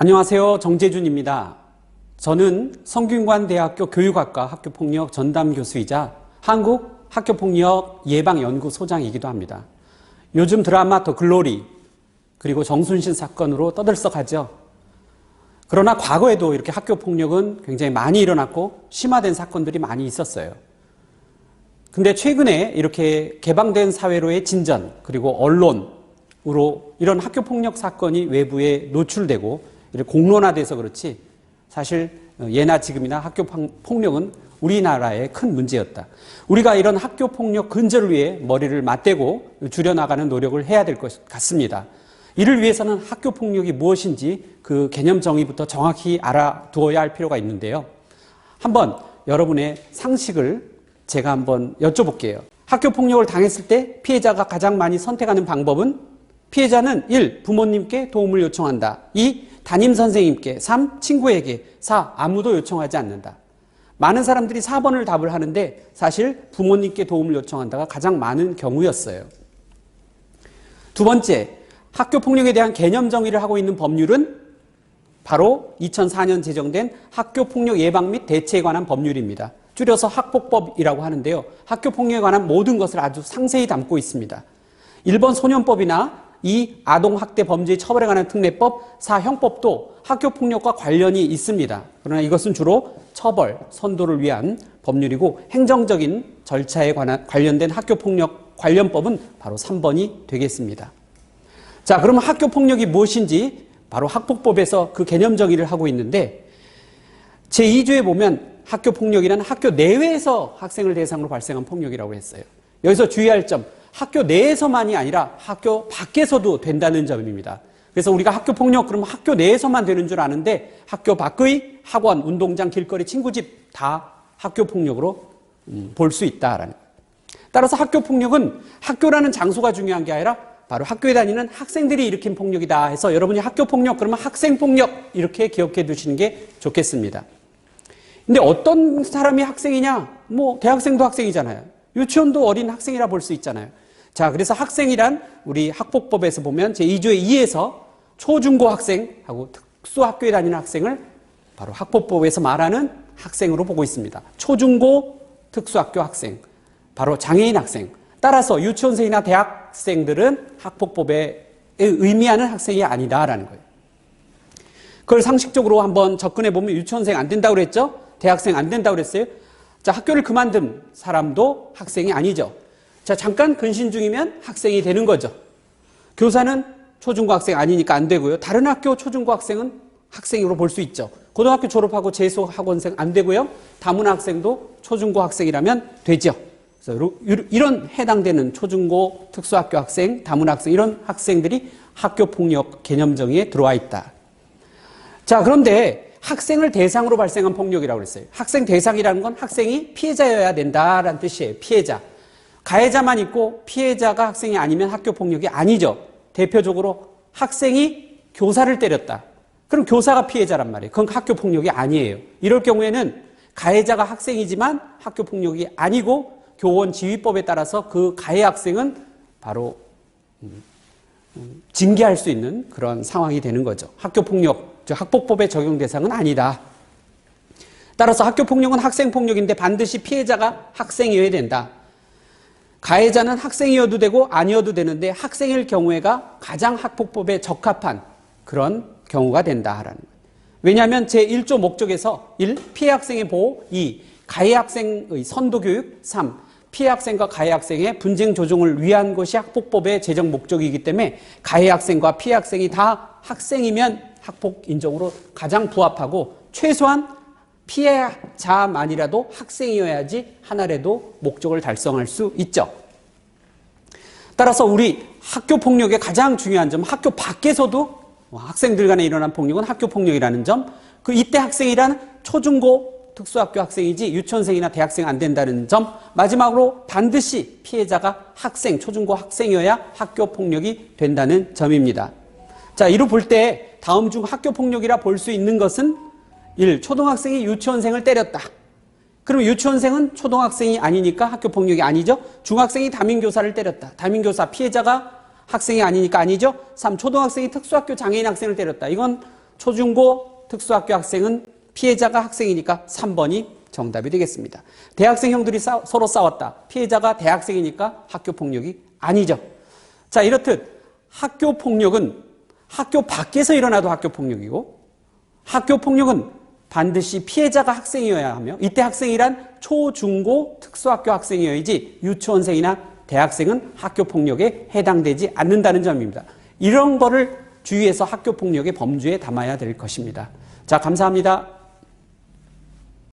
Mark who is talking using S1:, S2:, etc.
S1: 안녕하세요. 정재준입니다. 저는 성균관대학교 교육학과 학교폭력 전담 교수이자 한국학교폭력 예방연구소장이기도 합니다. 요즘 드라마 더 글로리 그리고 정순신 사건으로 떠들썩하죠. 그러나 과거에도 이렇게 학교폭력은 굉장히 많이 일어났고 심화된 사건들이 많이 있었어요. 근데 최근에 이렇게 개방된 사회로의 진전 그리고 언론으로 이런 학교폭력 사건이 외부에 노출되고 이렇게 공론화돼서 그렇지 사실 예나 지금이나 학교폭력은 우리나라의 큰 문제였다. 우리가 이런 학교폭력 근절을 위해 머리를 맞대고 줄여나가는 노력을 해야 될 것 같습니다. 이를 위해서는 학교폭력이 무엇인지 그 개념 정의부터 정확히 알아두어야 할 필요가 있는데요. 한번 여러분의 상식을 제가 한번 여쭤볼게요. 학교폭력을 당했을 때 피해자가 가장 많이 선택하는 방법은 피해자는 1. 부모님께 도움을 요청한다. 2. 담임선생님께. 3. 친구에게. 4. 아무도 요청하지 않는다. 많은 사람들이 4번을 답을 하는데 사실 부모님께 도움을 요청한다가 가장 많은 경우였어요. 두 번째, 학교폭력에 대한 개념 정의를 하고 있는 법률은 바로 2004년 제정된 학교폭력 예방 및 대처에 관한 법률입니다. 줄여서 학폭법이라고 하는데요. 학교폭력에 관한 모든 것을 아주 상세히 담고 있습니다. 일본 소년법이나 이 아동학대 범죄 처벌에 관한 특례법, 사형법도 학교폭력과 관련이 있습니다. 그러나 이것은 주로 처벌, 선도를 위한 법률이고 행정적인 절차에 관련된 학교폭력 관련법은 바로 3번이 되겠습니다. 자, 그러면 학교폭력이 무엇인지 바로 학폭법에서 그 개념 정의를 하고 있는데 제2조에 보면 학교폭력이란 학교 내외에서 학생을 대상으로 발생한 폭력이라고 했어요. 여기서 주의할 점, 학교 내에서만이 아니라 학교 밖에서도 된다는 점입니다. 그래서 우리가 학교폭력 그러면 학교 내에서만 되는 줄 아는데 학교 밖의 학원, 운동장, 길거리, 친구집 다 학교폭력으로 볼 수 있다라는 거예요. 따라서 학교폭력은 학교라는 장소가 중요한 게 아니라 바로 학교에 다니는 학생들이 일으킨 폭력이다 해서 여러분이 학교폭력 그러면 학생폭력 이렇게 기억해 두시는 게 좋겠습니다. 근데 어떤 사람이 학생이냐? 뭐 대학생도 학생이잖아요. 유치원도 어린 학생이라 볼 수 있잖아요. 자, 그래서 학생이란 우리 학폭법에서 보면 제2조의 2에서 초중고 학생하고 특수학교에 다니는 학생을 바로 학폭법에서 말하는 학생으로 보고 있습니다. 초중고 특수학교 학생, 바로 장애인 학생. 따라서 유치원생이나 대학생들은 학폭법에 의미하는 학생이 아니다라는 거예요. 그걸 상식적으로 한번 접근해 보면 유치원생 안 된다고 그랬죠? 대학생 안 된다고 그랬어요? 자, 학교를 그만둔 사람도 학생이 아니죠. 자, 잠깐 근신 중이면 학생이 되는 거죠. 교사는 초중고 학생 아니니까 안 되고요. 다른 학교 초중고 학생은 학생으로 볼 수 있죠. 고등학교 졸업하고 재수 학원생 안 되고요. 다문화 학생도 초중고 학생이라면 되죠. 그래서 이런 해당되는 초중고 특수학교 학생, 다문화 학생 이런 학생들이 학교폭력 개념 정의에 들어와 있다. 자, 그런데 학생을 대상으로 발생한 폭력이라고 그랬어요. 학생 대상이라는 건 학생이 피해자여야 된다라는 뜻이에요. 피해자. 가해자만 있고 피해자가 학생이 아니면 학교폭력이 아니죠. 대표적으로 학생이 교사를 때렸다. 그럼 교사가 피해자란 말이에요. 그건 학교폭력이 아니에요. 이럴 경우에는 가해자가 학생이지만 학교폭력이 아니고 교원 지휘법에 따라서 그 가해 학생은 바로 징계할 수 있는 그런 상황이 되는 거죠. 학교폭력, 즉 학폭법의 적용 대상은 아니다. 따라서 학교폭력은 학생폭력인데 반드시 피해자가 학생이어야 된다. 가해자는 학생이어도 되고 아니어도 되는데 학생일 경우에가 가장 학폭법에 적합한 그런 경우가 된다라는 거예요. 왜냐하면 제1조 목적에서 1. 피해 학생의 보호, 2. 가해 학생의 선도교육, 3. 피해 학생과 가해 학생의 분쟁 조정을 위한 것이 학폭법의 제정 목적이기 때문에 가해 학생과 피해 학생이 다 학생이면 학폭 인정으로 가장 부합하고 최소한 피해자만이라도 학생이어야지 하나라도 목적을 달성할 수 있죠. 따라서 우리 학교폭력의 가장 중요한 점, 학교 밖에서도 학생들 간에 일어난 폭력은 학교폭력이라는 점, 그 이때 학생이란 초중고 특수학교 학생이지 유치원생이나 대학생 안 된다는 점, 마지막으로 반드시 피해자가 학생, 초중고 학생이어야 학교폭력이 된다는 점입니다. 자, 이로 볼 때 다음 중 학교폭력이라 볼 수 있는 것은 1. 초등학생이 유치원생을 때렸다. 그럼 유치원생은 초등학생이 아니니까 학교폭력이 아니죠. 중학생이 담임교사를 때렸다. 담임교사 피해자가 학생이 아니니까 아니죠. 3. 초등학생이 특수학교 장애인 학생을 때렸다. 이건 초중고 특수학교 학생은 피해자가 학생이니까 3번이 정답이 되겠습니다. 대학생 형들이 서로 싸웠다. 피해자가 대학생이니까 학교폭력이 아니죠. 자, 이렇듯 학교폭력은 학교 밖에서 일어나도 학교폭력이고 학교폭력은 반드시 피해자가 학생이어야 하며 이때 학생이란 초, 중고 특수학교 학생이어야지 유치원생이나 대학생은 학교폭력에 해당되지 않는다는 점입니다. 이런 거를 주의해서 학교폭력의 범주에 담아야 될 것입니다. 자, 감사합니다.